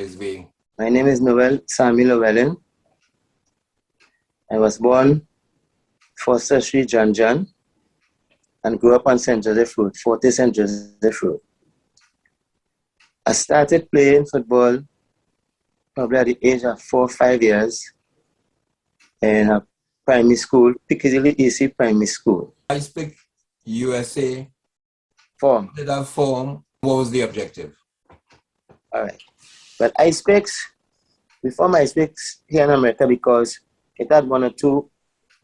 Is being. My name is Noel, Sammy Llewellyn. I was born Foster Street, John, and grew up on St. Joseph Road, 40 St. Joseph Road. I started playing football probably at the age of 4 or 5 years in a primary school, Piccadilly AC Primary School. IcePicks USA. Form. Did that form? What was the objective? All right. Well, IcePicks, we formed IcePicks here in America because it had 1 or 2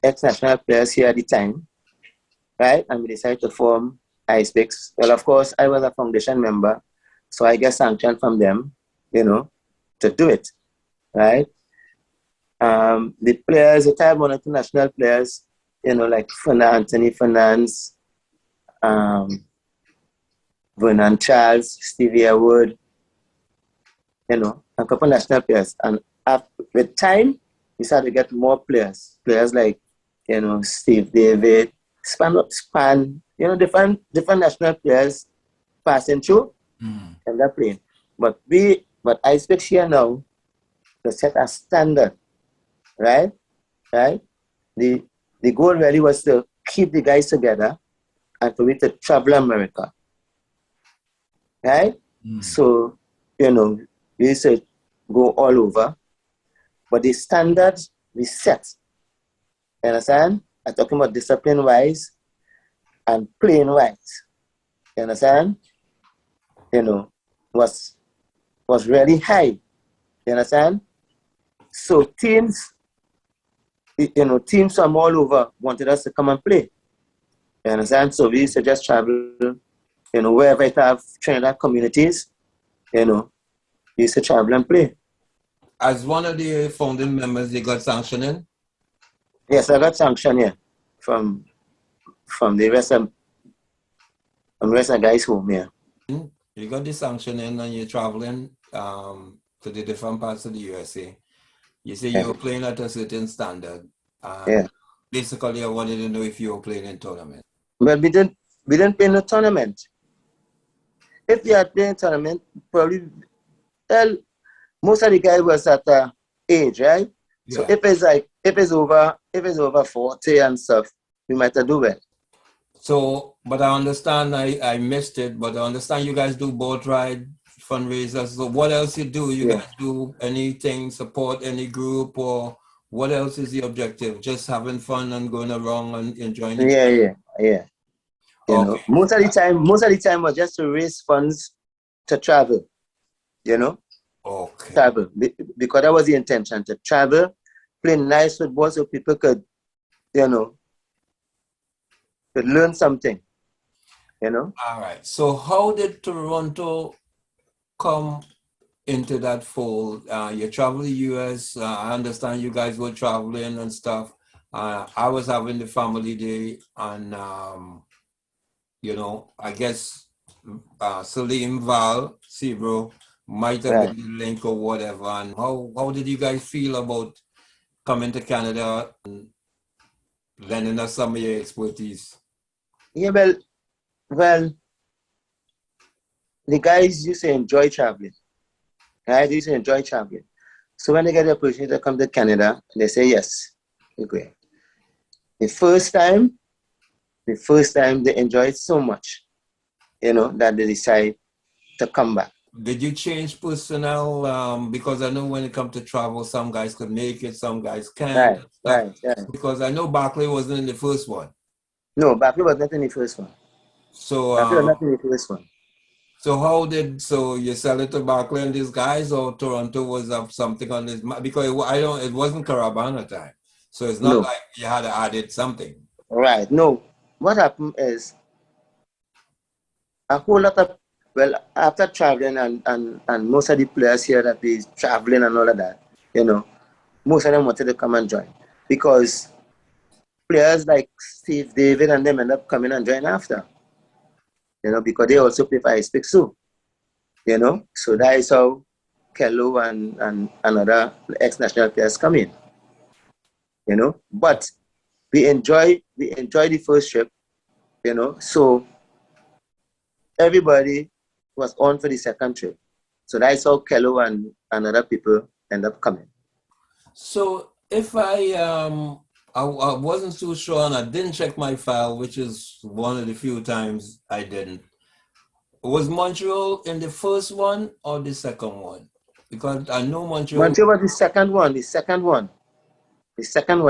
ex-national players here at the time, right? And we decided to form IcePicks. Well, of course, I was a foundation member, so I get sanction from them, to do it, right? The players, it had 1 or 2 national players, like Anthony Fernandes, Vernon Charles, Stevie Wood, a couple of national players. And with time, we started to get more players like, Steve David, different national players passing through and they're playing. But IcePicks here now to set a standard, right? The goal really was to keep the guys together and for me to travel America, right? So, we used to go all over, but the standards we set, you understand? I'm talking about discipline-wise and playing-wise, you understand? Was really high, you understand? So teams from all over wanted us to come and play, you understand? So we used to just travel, wherever it have Trinidad communities, we used to travel and play. As one of the founding members, you got sanctioning? Yes, I got sanction here from the rest of guys home here. You got the sanctioning and you're traveling to the different parts of the USA. You say you were playing at a certain standard. Basically, I wanted to know if you were playing in tournament. Well, we didn't play in a tournament. If we had played in a tournament, probably, well, most of the guys was at age, right? Yeah. So if it's over 40 and stuff, we might have do well. So, but I understand I missed it, but I understand you guys do boat ride fundraisers. So what else you do? You guys do anything, support any group, or what else is the objective? Just having fun and going around and enjoying it? Yeah. Okay. Most of the time was just to raise funds to travel, Okay. Travel, because that was the intention, to travel, play nice football so people could, could learn something, All right. So how did Toronto come into that fold? You travel the US. I understand you guys were traveling and stuff. I was having the family day and, I guess Salim, Val, Sebro might have been the link or whatever. And how did you guys feel about coming to Canada and lending us some of your expertise? Yeah, well, the guys used to enjoy traveling. Right? They used to enjoy traveling. So when they get the opportunity to come to Canada, they say yes, okay. The first time they enjoyed so much, that they decide to come back. Did you change personnel? Because I know when it comes to travel, some guys could make it, some guys can't. Right. Because I know Barkley wasn't in the first one. No, Barkley was not in the first one. So Barkley was not in the first one. So you sell it to Barkley and these guys, or Toronto was up something on this? Because it wasn't Carabana time. So it's not like you had to add it something. Right. No. What happened is a whole lot of, after traveling and most of the players here that be traveling and all of that, most of them wanted to come and join. Because players like Steve David and them end up coming and join after. Because they also play for IcePicks too. So that is how Kello and other ex-national players come in. But we enjoy the first trip, so everybody was on for the second trip. So that's how Kello and other people end up coming. So if I wasn't too sure and I didn't check my file, which is one of the few times I didn't. Was Montreal in the first one or the second one? Because I know Montreal. Montreal was the second one.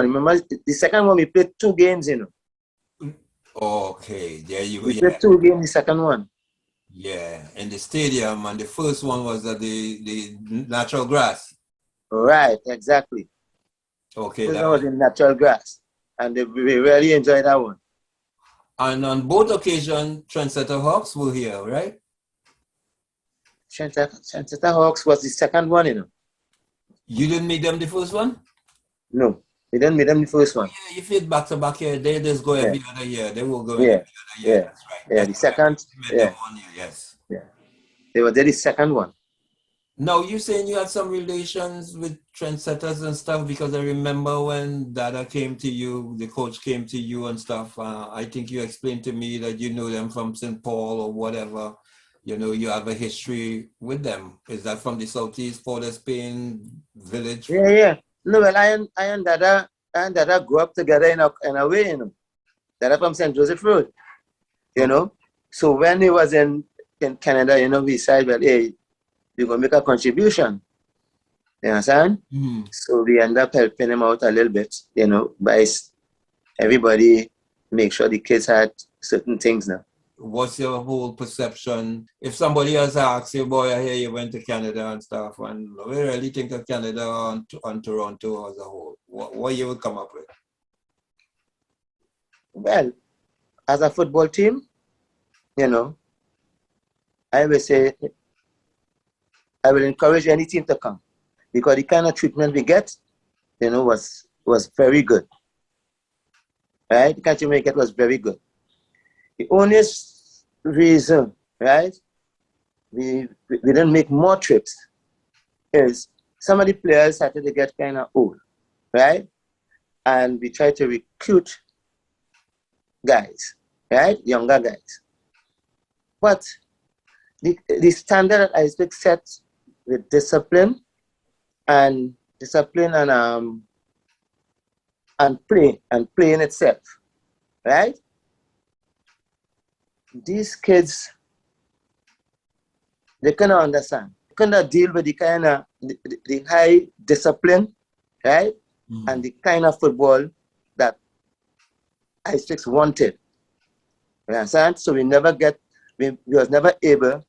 Remember, the second one we played 2 games, you know. Okay, there you go. We played 2 games, the second one. Yeah, in the stadium, and the first one was at the natural grass. Right, exactly. Okay, First one was in natural grass, and we really enjoyed that one. And on both occasions, Trendsetter Hawks were here, right? Trendsetter Hawks was the second one, you know. You didn't meet them the first one? No, we didn't meet them the first one. Yeah, if it's back to back here, they just go every other year. They will go every other year. Yeah. That's right. Yeah, That's the second. them 1 year, yes. Yeah. They were there the second one. Now, you saying you had some relations with trendsetters and stuff, because I remember when Dada came to you, the coach came to you and stuff. I think you explained to me that you know them from St. Paul or whatever. You know, you have a history with them. Is that from the southeast Port of Spain village? Yeah. No, well, I and Dada grew up together in a way, you know. Dada from St. Joseph Road, you know. So when he was in Canada, you know, we said, well, hey, we're going to make a contribution. You understand? Mm-hmm. So we end up helping him out a little bit, you know, by everybody make sure the kids had certain things now. What's your whole perception? If somebody else asks you, boy, I hear you went to Canada and stuff, and we really think of Canada and Toronto as a whole, what you would come up with? Well, as a football team, you know, I will say, I will encourage any team to come, because the kind of treatment we get, you know, was very good. Right? The kind of treatment we get was very good. The only reason, right, we didn't make more trips is some of the players started to get kind of old, right? And we tried to recruit guys, right? Younger guys. But the standard that IcePicks set with discipline and playing itself, right? These kids, they cannot understand. They cannot deal with the kind of the high discipline, right? Mm-hmm. And the kind of football that IcePicks wanted. You understand? So we was never able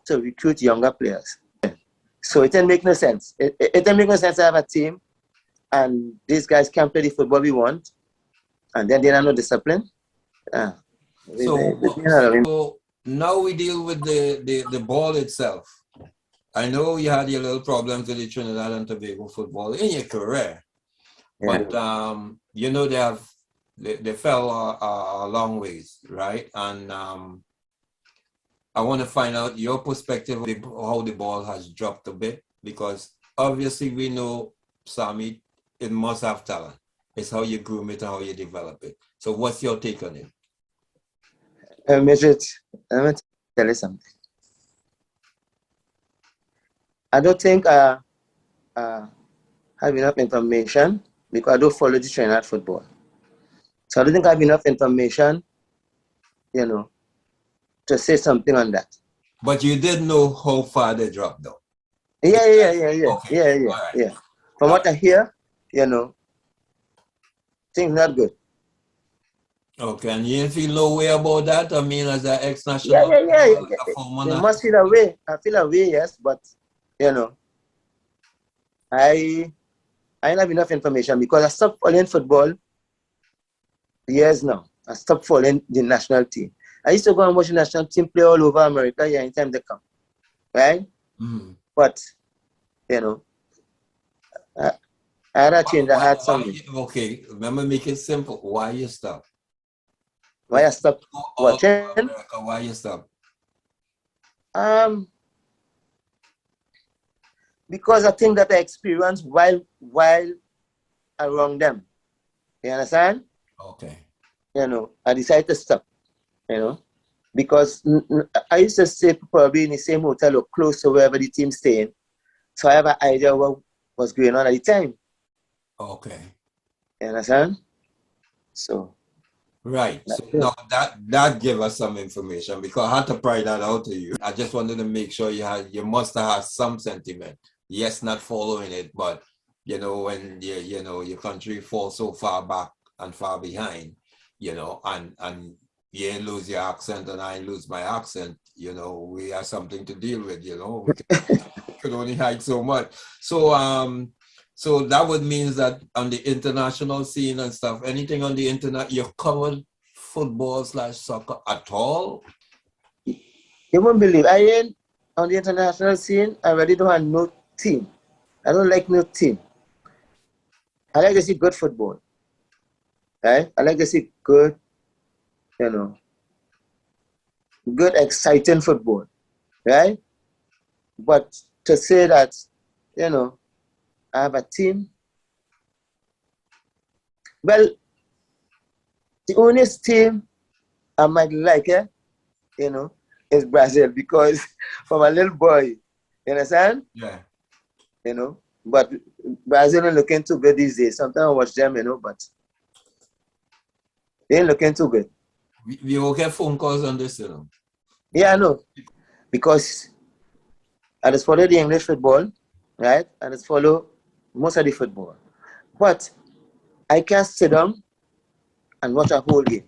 to recruit younger players. So it didn't make no sense. It didn't make no sense to have a team and these guys can't play the football we want, and then they don't know discipline. So now we deal with the ball itself. I know you had your little problems with the Trinidad and Tobago football in your career, but you know they fell a long ways, right? And I want to find out your perspective of how the ball has dropped a bit, because obviously we know Sammy, it must have talent. It's how you groom it and how you develop it. So what's your take on it? Midget, let me tell you something. I don't think I have enough information, because I don't follow the Trinidad football. So I don't think I have enough information, you know, to say something on that. But you did know how far they dropped, though. Yeah. Okay. Yeah. From what I hear, you know, things not good. Okay, and you feel no way about that? I mean, as an ex-national? Yeah. You must feel a way. I feel a way, yes, but, you know, I don't have enough information, because I stopped following football years now. I stopped following the national team. I used to go and watch the national team play all over America anytime they come, right? Mm. But, you know, I had a change. I had something. Okay, remember, make it simple. Why you stop? Why I stopped watching? Why you stop? Because I think that I experienced while around them. You understand? Okay. You know, I decided to stop. You know, because I used to stay probably in the same hotel or close to wherever the team staying. So I have an idea what was going on at the time. Okay. You understand? So. Right. So now that gave us some information because I had to pry that out to you. I just wanted to make sure you must have had some sentiment. Yes, not following it, but when your country falls so far back and far behind, and you lose your accent and I lose my accent, we have something to deal with, we could only hide so much. So that would mean that on the international scene and stuff, anything on the internet, you've covered football/soccer at all? You won't believe, I ain't on the international scene. I already don't have no team. I don't like no team. I like to see good football. Right? I like to see good, good, exciting football. Right? But to say that, I have a team. Well, the only team I might like, is Brazil because from a little boy, you understand? Yeah. But Brazil ain't looking too good these days. Sometimes I watch them, but they ain't looking too good. We will get phone calls on this, Yeah, I know. Because I just follow the English football, right? I just follow most of the football. But I can't sit down and watch a whole game.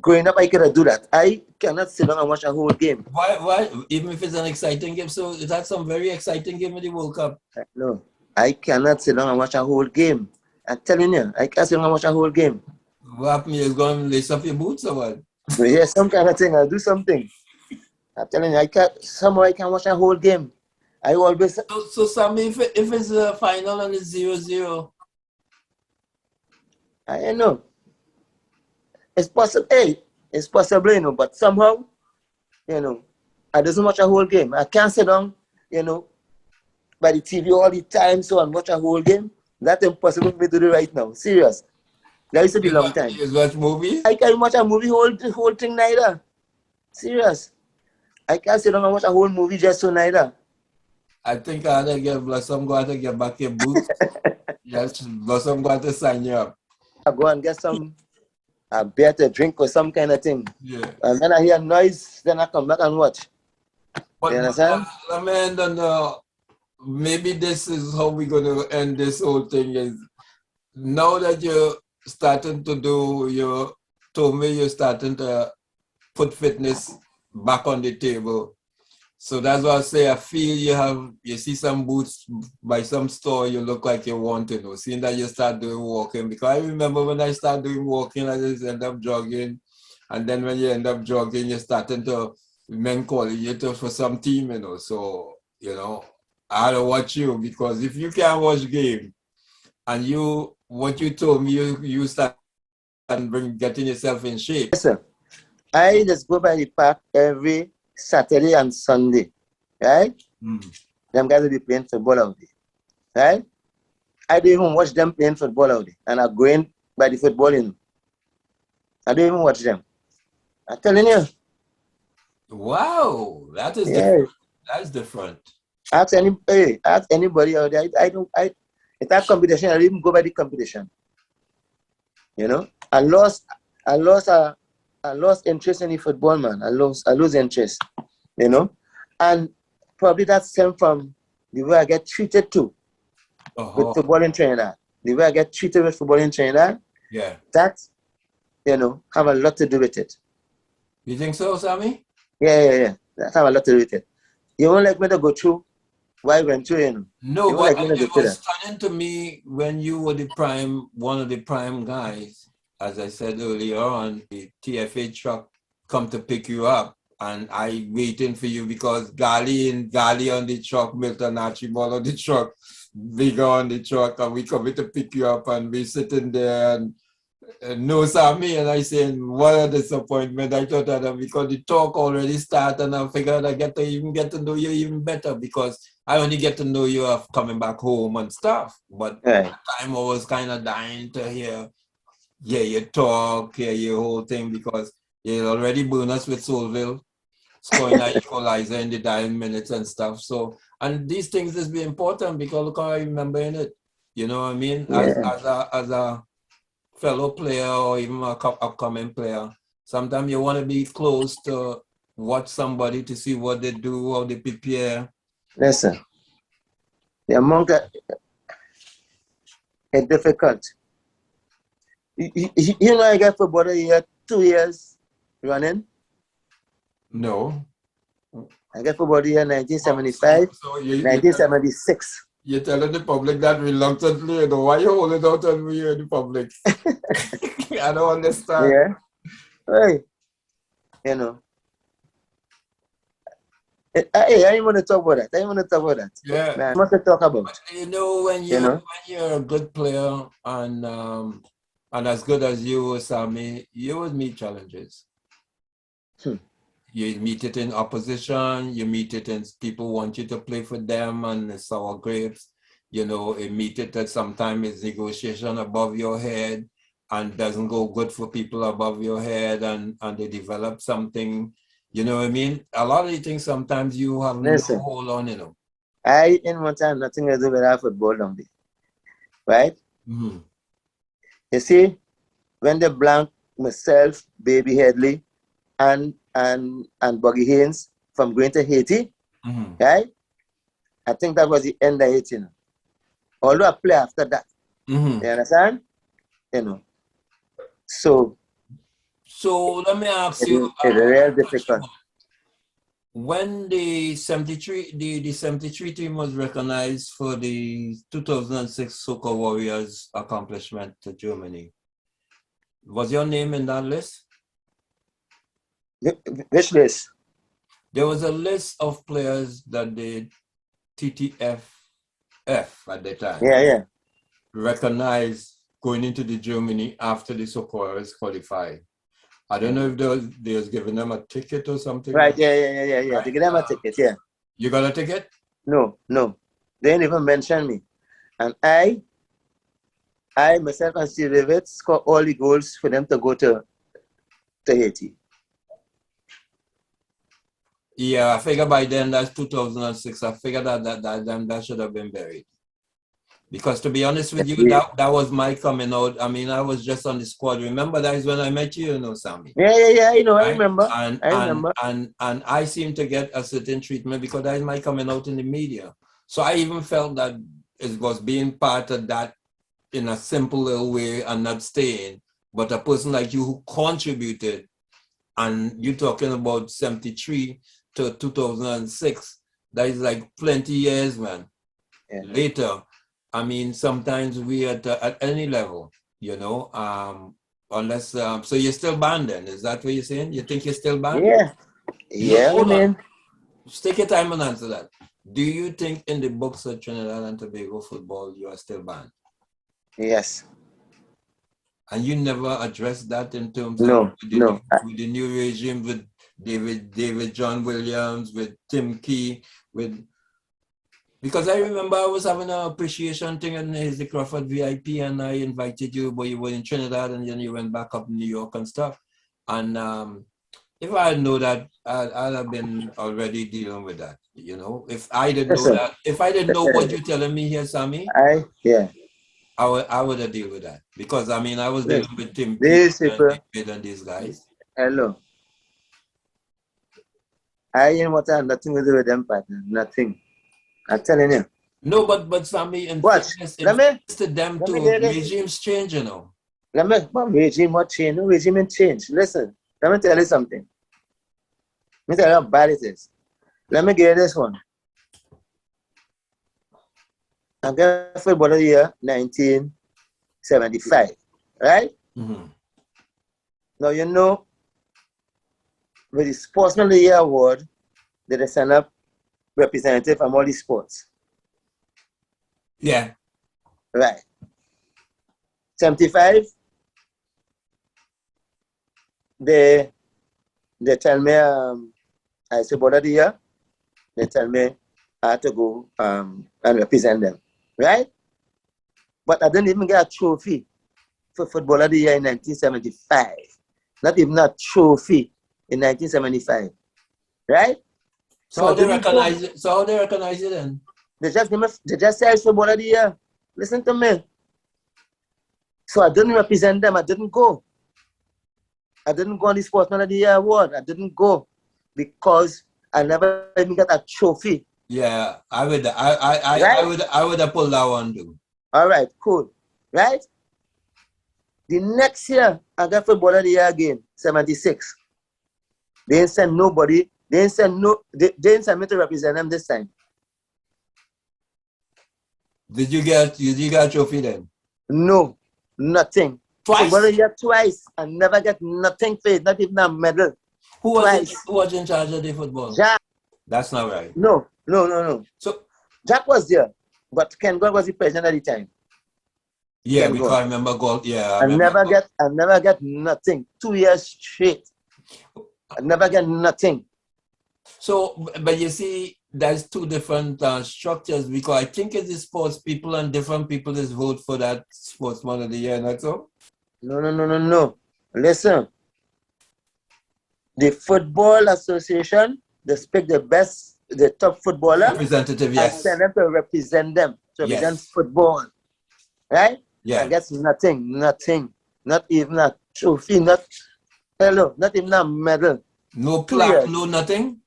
Growing up, I cannot do that. I cannot sit down and watch a whole game. Why? Even if it's an exciting game, so that's some very exciting game in the World Cup. No, I cannot sit down and watch a whole game. I'm telling you, I can't sit down and watch a whole game. What happened? You're going to lace up your boots or what? Yeah, some kind of thing. I'll do something. I'm telling you, somehow I can watch a whole game. I always. So Sammy, if it's a final and it's 0-0. I know. It's possible. Hey, it's possible, but somehow, I doesn't watch a whole game. I can't sit down, by the TV all the time and watch a whole game. That's impossible for me to do right now. Serious. That used to be a long time. You watch movies? I can't watch a movie whole thing neither. Serious. I can't sit down and watch a whole movie just so neither. I think I had to get Blossom going to get back your boots. Yes, Blossom going to sign you up. I go and get a beer to drink or some kind of thing. Yeah. And then I hear noise, then I come back and watch. But, you understand? I mean, maybe this is how we're going to end this whole thing. Is now that you're starting to told me you're starting to put fitness back on the table. So that's why I say I feel you see some boots by some store, you look like you want to know. Seeing that you start doing walking, because I remember when I started doing walking, I just end up jogging. And then when you end up jogging, you're starting to men calling you for some team, So, I had to watch you because if you can't watch game and what you told me, you start getting yourself in shape. Yes, sir. I just go by the park every Saturday and Sunday, right? Them guys will be playing football out there, right? I don't even watch them playing football out there, and I'm going by the football, I don't even watch them. I'm telling you. Wow, that is different. That's different. Ask anybody out there. It's that competition. I don't even go by the competition. I lost interest in the football, man. I lose interest, and probably that stemmed from the way I get treated too with football in Trinidad. The way I get treated with football in Trinidad, that have a lot to do with it. You think so, Sammy? Yeah. That have a lot to do with it. You won't like me to go through why I went through, No, but it was stunning to me when you were one of the prime guys. As I said earlier on, the TFA truck come to pick you up, and I waiting for you because Gali on the truck, Milton Archibald on the truck, Bigger on the truck, and we coming to pick you up, and we sitting there and no Sammy, and I saying, what a disappointment. I thought that because the talk already started, and I figured I get to know you even better because I only get to know you of coming back home and stuff. But at the time I was kind of dying to hear Yeah, you talk, yeah, your whole thing, because you already burn us with Soulville, scoring that equalizer in the dying minutes and stuff. So, and these things is be important because look how I remember in it. You know what I mean? Yeah. As a fellow player or even a upcoming player, sometimes you want to be close to watch somebody to see what they do, how they prepare. Listen, the amount of it's difficult. You know, I got football a year, 2 years running. No. I got football a year 1975, So 1976. you're telling the public that reluctantly, you know, why you holding out on me in the public? I don't understand. Yeah. Right. You know. Hey, I ain't want to talk about that. I ain't want to talk about that. Yeah. Man, what to talk about? But, you know, when you're a good player and as good as you, Sammy, you would meet challenges. You meet it in opposition, you meet it in people want you to play for them and it's sour grapes. You know, you meet it that sometimes it's negotiation above your head and doesn't go good for people above your head and they develop something, you know what I mean? A lot of the things sometimes you have Listen, no hold on, you know. I in one time nothing to do with our football down there. Right? Mm-hmm. You see, when the blank myself, Baby Headley, and Buggy Haynes from going to Haiti, right? I think that was the end of it, you know. Although I play after that. You understand? You know. So let me ask you, it's real difficult. when the 73 the 73 team was recognized for the 2006 Soccer Warriors accomplishment to Germany, was your name in that list? Which list? There was a list of players that the TTFF at the time recognized going into the Germany after the Soccer Warriors qualified. I don't know if they was giving them a ticket or something. Right, yeah. Right? They give them a ticket, yeah. You got a ticket? No. They didn't even mention me. And I myself and Steve David scored all the goals for them to go to Haiti. Yeah, I figure by then that's 2006. I figured that should have been buried. Because to be honest with you, that was my coming out. I mean, I was just on the squad. Remember that is when I met you, Sammy. Yeah. I know. Right? I remember. And I seem to get a certain treatment because that is my coming out in the media. So I even felt that it was being part of that in a simple little way and not staying. But a person like you who contributed, and you're talking about 73 to 2006, that is like plenty years, man. Yeah. Later, I mean, sometimes we at any level, you know, unless, so you're still banned then? Is that what you're saying? You think you're still banned? Yeah, hold on. Take your time and answer that. Do you think in the books of Trinidad and Tobago football, you are still banned? Yes. And you never addressed that in terms of with the new regime, with David John Williams, with Tim Key, because I remember I was having an appreciation thing in the Crawford VIP and I invited you, but you were in Trinidad and then you went back up in New York and stuff. And if I know that, I'd have been already dealing with that, you know. If I didn't know that, if I didn't know what you're telling me here, Sammy, I would have dealt with that. Because I mean, I was dealing with Tim and these guys. Hello. I ain't want to have nothing to do with them, partner. Nothing. I'm telling you. No, but Sammy, in fairness to them too, regimes change, you know. What regime, what change? No regime ain't change. Listen, let me tell you something. Let me tell you how bad it is. Let me give you this one. I got football of the year 1975, right? Now, you know, with the Sportsman of the Year award, they send up representative from all the sports. Yeah. Right. 75, they tell me, I say, Board of the Year, they tell me I have to go and represent them. Right? But I didn't even get a trophy. for Footballer of the Year in 1975. Not even a trophy in 1975. Right? So how they recognize it? So how they recognize it then? They just say it's Footballer of the Year. Listen to me. So I didn't represent them. I didn't go. I didn't go on the Sportsman of the Year award. I didn't go because I never even got a trophy. Yeah, I would have pulled that one too. All right, cool. Right? The next year, I got Footballer of the Year again, 76. They didn't send nobody. They didn't send me to represent them this time. Did you get a trophy then? No, nothing. Twice? Footballer of the Year twice. I never get nothing for it, not even a medal. Who was in charge of the football? Jack. That's not right. No. So Jack was there, but Ken God was the president at the time. Yeah, Ken because God. I remember gold. Yeah, I never get nothing. 2 years straight. I never get nothing. So, but you see, there's two different structures because I think it's the sports people and different people is vote for that Sportsman of the Year, not so? No. Listen. The Football Association, they pick the top footballer. Representative, yes. And send them to represent them, to represent football. Right? Yeah. I guess nothing. Not even a trophy, not even a medal. No plaque, no nothing?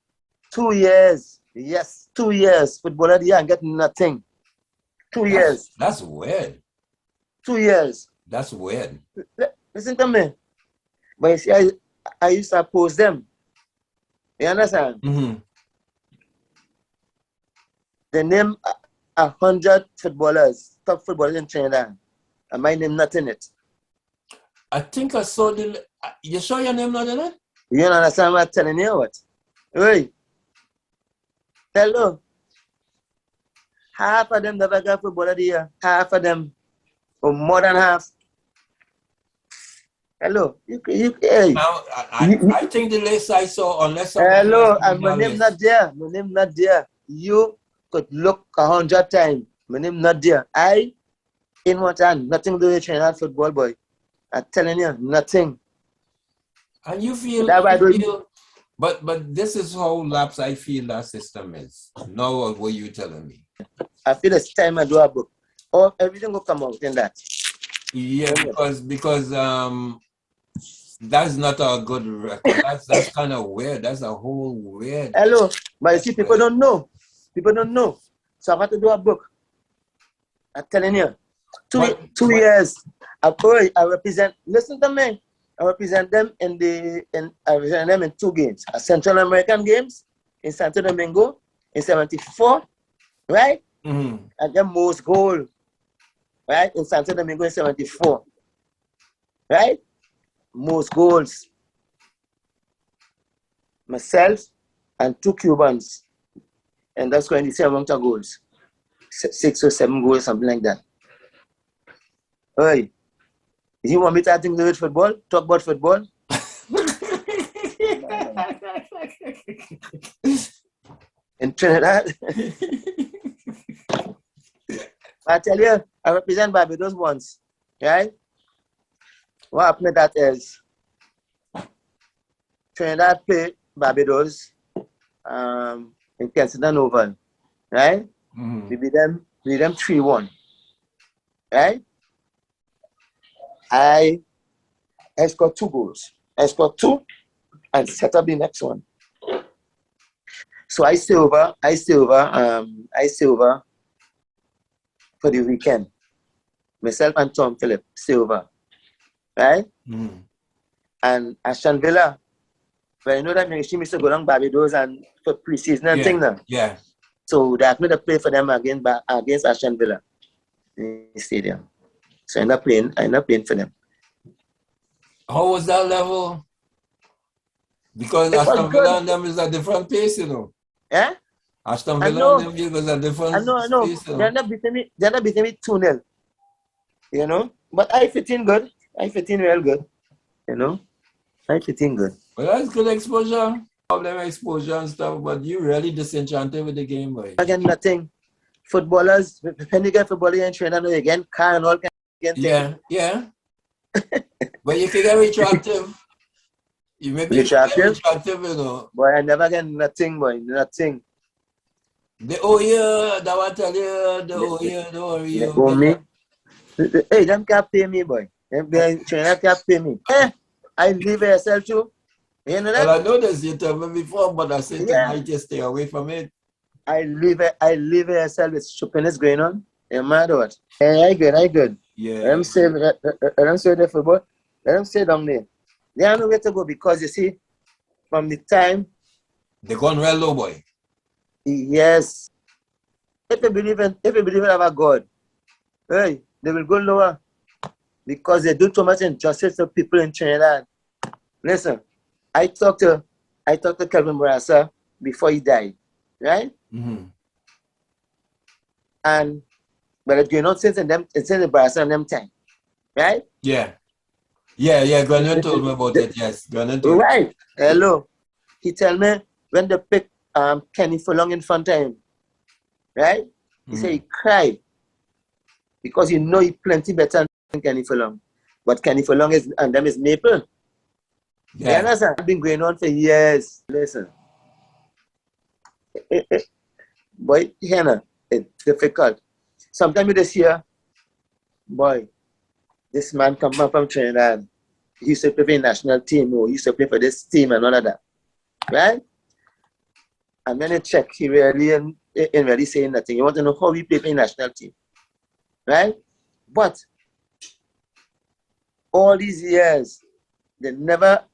2 years. Yes, 2 years. Footballer of the Year and get nothing. 2 years. That's weird. 2 years. That's weird. Listen to me. But you see, I used to oppose them. You understand? Mm-hmm. They name 100 footballers, top footballers in Trinidad. And my name not in it. I think I saw you saw your name not in it? You don't understand what I'm telling you what? Hey. Hello. Half of them never got Footballer of the Year. Half of them. Or more than half. Hello. Hey. Now, I think the list I saw, unless hello, and my name not there. My name not there. You could look 100 times. My name not there. I, in what hand, nothing to do with Trinidad football, boy. I'm telling you, nothing. And you feel, but this is how lapse I feel that system is. Now what were you telling me? I feel it's time I do a book. Or everything will come out in that. Yeah, because that's not a good record. That's kind of weird. That's a whole weird. Hello, but you see, people don't know. People don't know. So I have to do a book. I'm telling you. Two years. I represent. Listen to me. I represent them I represent them in 2 games. A Central American games in Santo Domingo in 74, right? Mm-hmm. And then most goal, right? In Santo Domingo in 74, right? Most goals. Myself and 2 Cubans, and that's going to the same amount of goals, 6 or 7 goals, something like that. Hey. You want me to think with football? Talk about football? In Trinidad? I tell you, I represent Barbados once, right? What happened to that is, Trinidad played Barbados in Kensington Oval, right? Mm-hmm. We beat them 3-1, right? I scored 2 goals. I scored 2 and set up the next one. So I stay over for the weekend. Myself and Tom Phillip stay over. Right? Mm-hmm. And Aston Villa, well, you know that she used to go down Barbados and for pre-season and thing now. Yeah. So they asked me to play for them against Aston Villa in the stadium. So I end up playing for them. How was that level? Because Aston Villa and them is a different pace, you know. Yeah? Aston Villa and them was a different I know. pace, you know. They're not beating me 2-0. You know? But I fit in good. I fit in real good. You know? I fit in good. Well, that's good exposure. Problem exposure and stuff, but you really disenchanted with the game, boy. Again, nothing. Footballers, when you get footballers in Trinidad, again, car and all kinds of things. Yeah. But you can get retroactive. You maybe get Retroactive? retroactive, you know. Boy, I never get nothing, boy. Nothing. The whole year, that I tell you, the whole year, don't worry. They owe me. Hey, them can't pay me, boy. Them China can't pay me. Eh, I live yourself too. You know that? Well, I know this you told me before, but I said Yeah. tonight just stay away from it. I live yourself with stupidness going on. You mad or what? Hey, I good. Yeah. Let them say the football. Let them stay down there. They have nowhere to go because you see, from the time. They're going real low, boy. Yes. If you believe in our God, hey, they will go lower because they do too much injustice to people in Trinidad. Listen, I talked to Kelvin Barassa before he died, right? Mm-hmm. And but it's going on since the Barassa and them time, right? Yeah. Glenn told me about it. Yes, Glenn told me. Right. Hello. He tell me when they pick Kenny Furlong in front of him, right? He said he cried because he know he plenty better than Kenny Furlong. But Kenny Furlong is Maple. Yeah. You understand? It's been going on for years. Listen. Boy, Hannah, it's difficult. Sometimes you just hear, boy, this man come up from Trinidad. He used to play for the national team, or he used to play for this team and all of that. Right? And then you check, he really ain't really saying nothing. You want to know how he play for the national team. Right? But all these years, they never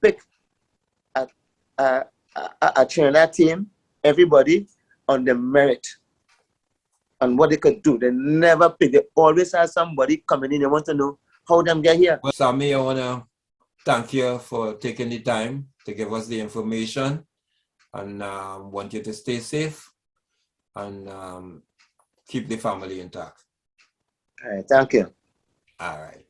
pick a Trinidad team, everybody on the merit and what they could do. They never pick. They always have somebody coming in. They want to know how them get here. Well, Sammy, I want to thank you for taking the time to give us the information, and want you to stay safe and keep the family intact. All right, thank you. All right.